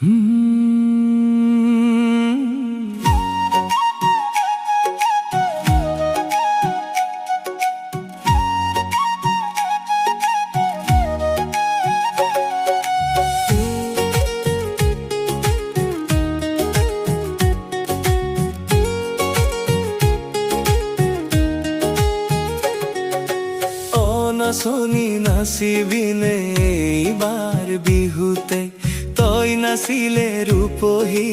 নাচনি নাচিবিনে এইবাৰ বিহুতে, তই নাচিলে ৰূপহী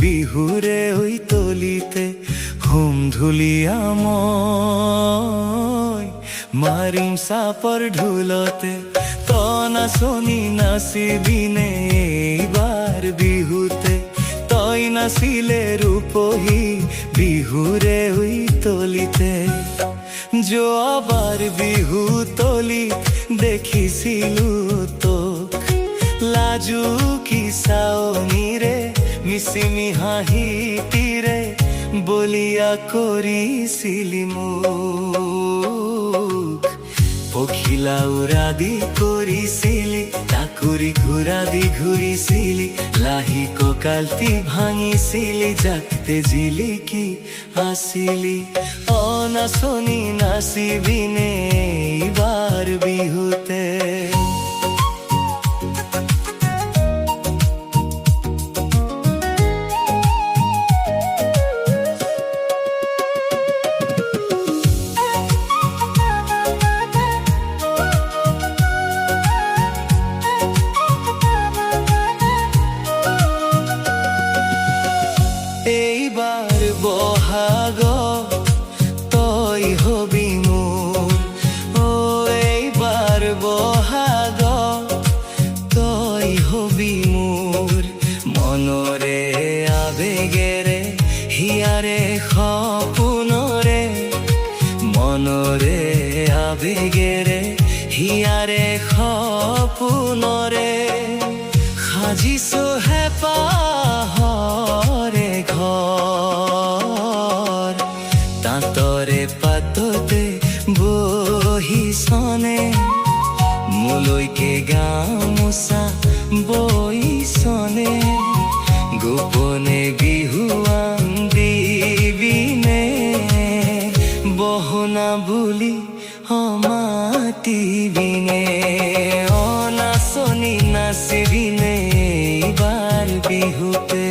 বিহুৰে ঐ তলিতে। হোম ঢুলীয়া মই মাৰিম চাপৰ ঢোলতে, তই নাচনি নাচিবিনে এইবাৰ বিহুতে, তই নাচিলে ৰূপহী বিহুৰে ঐ তলিতে। যোৱাবাৰ বিহু তলি দেখিছিলো তোক, লাজু কি চাৱনিৰে মিচিমি হাঁহিটিৰে বলিয়া কৰিছিলি মোক। পখিলা উৰা দি কৰিছিলি, তাকুৰি ঘূৰা দি ঘূৰিছিলি, লাহি কঁকালটি ভাঙিছিলি, জাকতে জিলিকি আছিলি। নাচনি নাচিবিনে এইবাৰ বিহুতে। এইবাৰ বহাগ তই হবি মোৰ, এইবাৰ বহাগ তই হবি মোৰ। মনৰে আবেগেৰে হিয়াৰে সপোনৰে, মনৰে আবেগেৰে হিয়াৰে সপোনৰে, সাজিছো হেঁপাহৰে ঘৰ। তাঁতৰে পাততে বহিছনে, মোলৈকে গামোচা বৈছনে, গোপনে বিহুৱান দিবিনে, বহনা বুলি মাতিবিনে। নাচনি নাচিবিনে এইবাৰ বিহুতে।